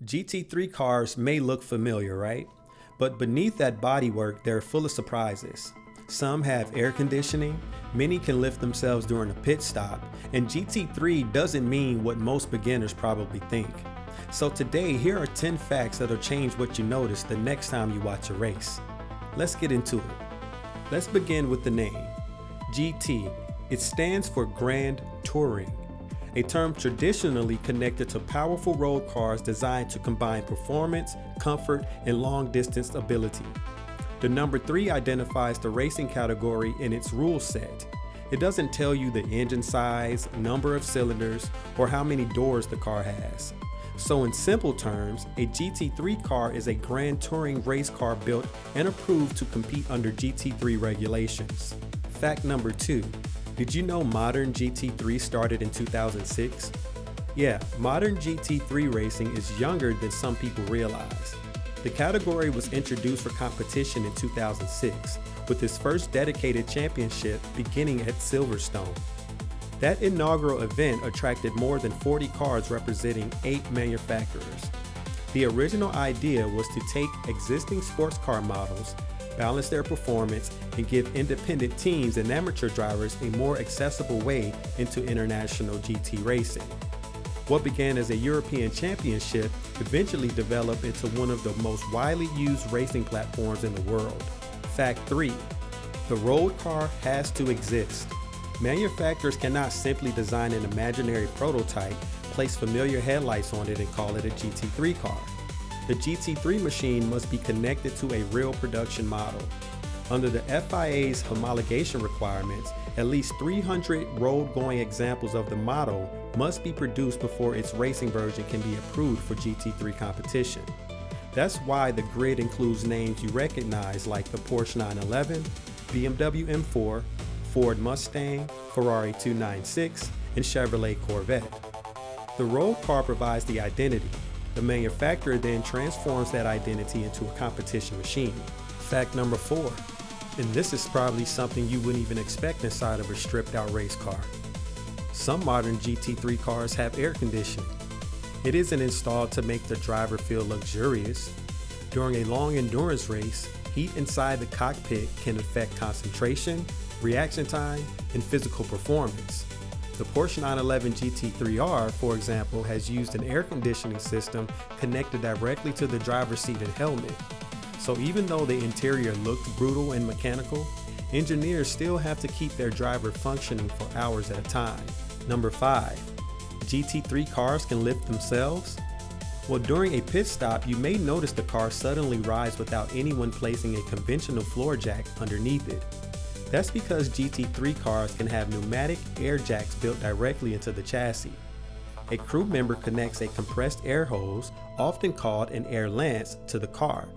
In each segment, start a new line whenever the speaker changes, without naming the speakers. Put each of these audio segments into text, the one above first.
GT3 cars may look familiar, right? But beneath that bodywork, they're full of surprises. Some have air conditioning, many can lift themselves during a pit stop, and GT3 doesn't mean what most beginners probably think. So today, here are 10 facts that'll change what you notice the next time you watch a race. Let's get into it. Let's begin with the name. GT. It stands for Grand Touring, a term traditionally connected to powerful road cars designed to combine performance, comfort, and long-distance ability. The number 3 identifies the racing category in its rule set. It doesn't tell you the engine size, number of cylinders, or how many doors the car has. So in simple terms, a GT3 car is a Grand Touring race car built and approved to compete under GT3 regulations. Fact number 2. Did you know modern GT3 started in 2006? Yeah, modern GT3 racing is younger than some people realize. The category was introduced for competition in 2006, with its first dedicated championship beginning at Silverstone. That inaugural event attracted more than 40 cars representing 8 manufacturers. The original idea was to take existing sports car models, balance their performance, and give independent teams and amateur drivers a more accessible way into international GT racing. What began as a European championship eventually developed into one of the most widely used racing platforms in the world. Fact 3. The road car has to exist. Manufacturers cannot simply design an imaginary prototype, place familiar headlights on it, and call it a GT3 car. The GT3 machine must be connected to a real production model. Under the FIA's homologation requirements, at least 300 road-going examples of the model must be produced before its racing version can be approved for GT3 competition. That's why the grid includes names you recognize like the Porsche 911, BMW M4, Ford Mustang, Ferrari 296, and Chevrolet Corvette. The road car provides the identity. The manufacturer then transforms that identity into a competition machine. Fact number 4, and this is probably something you wouldn't even expect inside of a stripped out race car. Some modern GT3 cars have air conditioning. It isn't installed to make the driver feel luxurious. During a long endurance race, heat inside the cockpit can affect concentration, reaction time, and physical performance. The Porsche 911 GT3R, for example, has used an air conditioning system connected directly to the driver's seat and helmet. So even though the interior looked brutal and mechanical, engineers still have to keep their driver functioning for hours at a time. Number 5. GT3 cars can lift themselves? Well, during a pit stop, you may notice the car suddenly rise without anyone placing a conventional floor jack underneath it. That's because GT3 cars can have pneumatic air jacks built directly into the chassis. A crew member connects a compressed air hose, often called an air lance, to the car.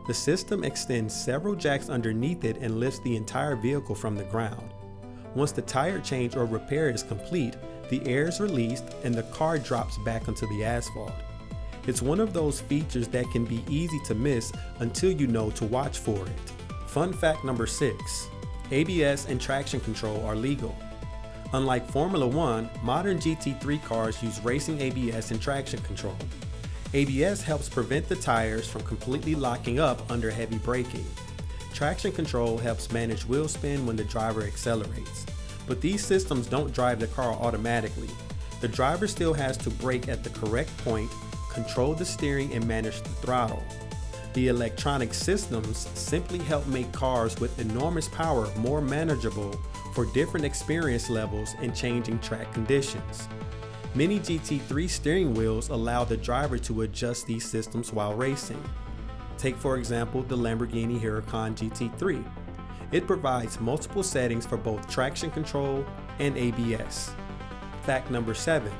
The system extends several jacks underneath it and lifts the entire vehicle from the ground. Once the tire change or repair is complete, the air is released and the car drops back onto the asphalt. It's one of those features that can be easy to miss until you know to watch for it. Fun fact number 6. ABS and traction control are legal. Unlike Formula 1, modern GT3 cars use racing ABS and traction control. ABS helps prevent the tires from completely locking up under heavy braking. Traction control helps manage wheel spin when the driver accelerates. But these systems don't drive the car automatically. The driver still has to brake at the correct point, control the steering, and manage the throttle. The electronic systems simply help make cars with enormous power more manageable for different experience levels and changing track conditions. Many GT3 steering wheels allow the driver to adjust these systems while racing. Take for example the Lamborghini Huracan GT3. It provides multiple settings for both traction control and ABS. Fact number 7.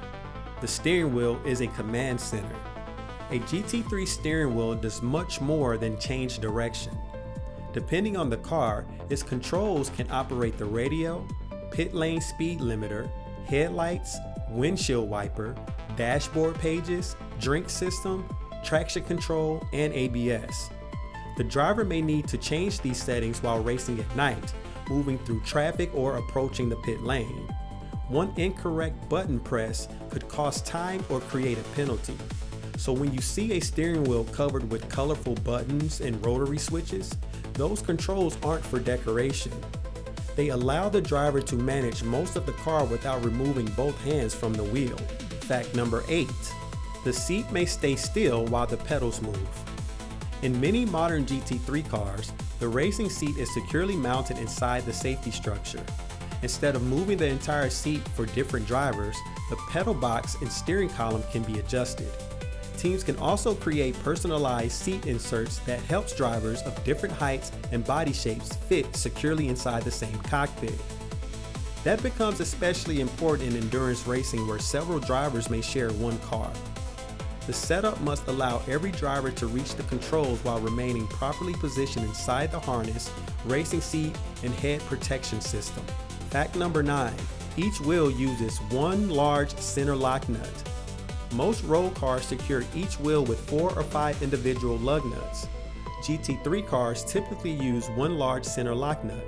The steering wheel is a command center. A GT3 steering wheel does much more than change direction. Depending on the car, its controls can operate the radio, pit lane speed limiter, headlights, windshield wiper, dashboard pages, drink system, traction control, and ABS. The driver may need to change these settings while racing at night, moving through traffic, or approaching the pit lane. One incorrect button press could cost time or create a penalty. So when you see a steering wheel covered with colorful buttons and rotary switches, those controls aren't for decoration. They allow the driver to manage most of the car without removing both hands from the wheel. Fact number 8. The seat may stay still while the pedals move. In many modern GT3 cars, the racing seat is securely mounted inside the safety structure. Instead of moving the entire seat for different drivers, the pedal box and steering column can be adjusted. Teams can also create personalized seat inserts that helps drivers of different heights and body shapes fit securely inside the same cockpit. That becomes especially important in endurance racing where several drivers may share one car. The setup must allow every driver to reach the controls while remaining properly positioned inside the harness, racing seat, and head protection system. Fact number 9. Each wheel uses one large center lock nut. Most road cars secure each wheel with 4 or 5 individual lug nuts. GT3 cars typically use one large center lock nut.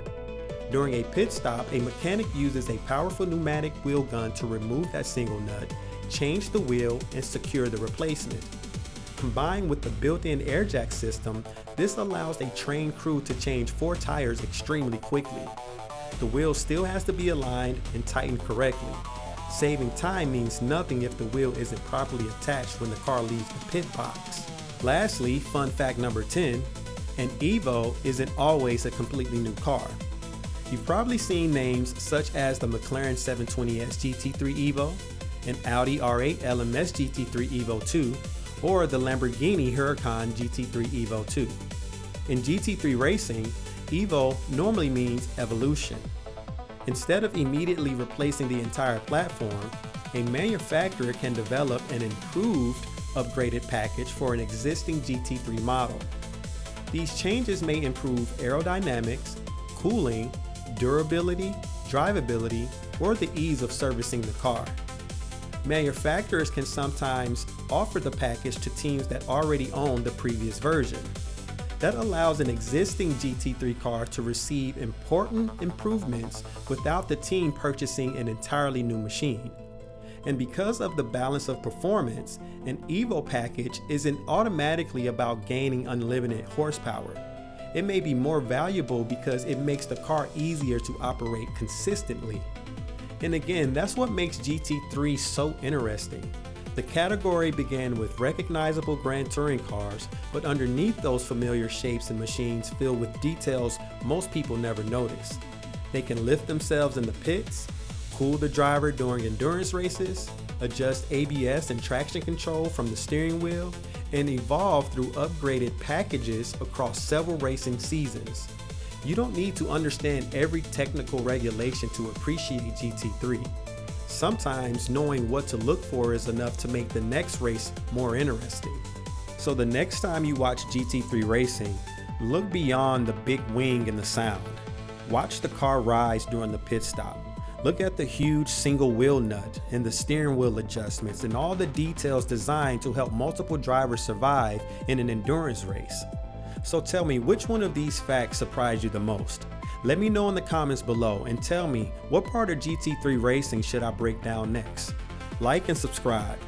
During a pit stop, a mechanic uses a powerful pneumatic wheel gun to remove that single nut, change the wheel, and secure the replacement. Combined with the built-in air jack system, this allows a trained crew to change 4 tires extremely quickly. The wheel still has to be aligned and tightened correctly. Saving time means nothing if the wheel isn't properly attached when the car leaves the pit box. Lastly, fun fact number 10, an Evo isn't always a completely new car. You've probably seen names such as the McLaren 720S GT3 Evo, an Audi R8 LMS GT3 Evo 2, or the Lamborghini Huracan GT3 Evo 2. In GT3 racing, Evo normally means evolution. Instead of immediately replacing the entire platform, a manufacturer can develop an improved, upgraded package for an existing GT3 model. These changes may improve aerodynamics, cooling, durability, drivability, or the ease of servicing the car. Manufacturers can sometimes offer the package to teams that already own the previous version. That allows an existing GT3 car to receive important improvements without the team purchasing an entirely new machine. And because of the balance of performance, an Evo package isn't automatically about gaining unlimited horsepower. It may be more valuable because it makes the car easier to operate consistently. And again, that's what makes GT3 so interesting. The category began with recognizable Grand Touring cars, but underneath those familiar shapes and machines filled with details most people never notice. They can lift themselves in the pits, cool the driver during endurance races, adjust ABS and traction control from the steering wheel, and evolve through upgraded packages across several racing seasons. You don't need to understand every technical regulation to appreciate GT3. Sometimes knowing what to look for is enough to make the next race more interesting. So the next time you watch GT3 racing, look beyond the big wing and the sound. Watch the car rise during the pit stop. Look at the huge single wheel nut and the steering wheel adjustments and all the details designed to help multiple drivers survive in an endurance race. So tell me, which one of these facts surprised you the most? Let me know in the comments below and tell me, what part of GT3 racing should I break down next? Like and subscribe.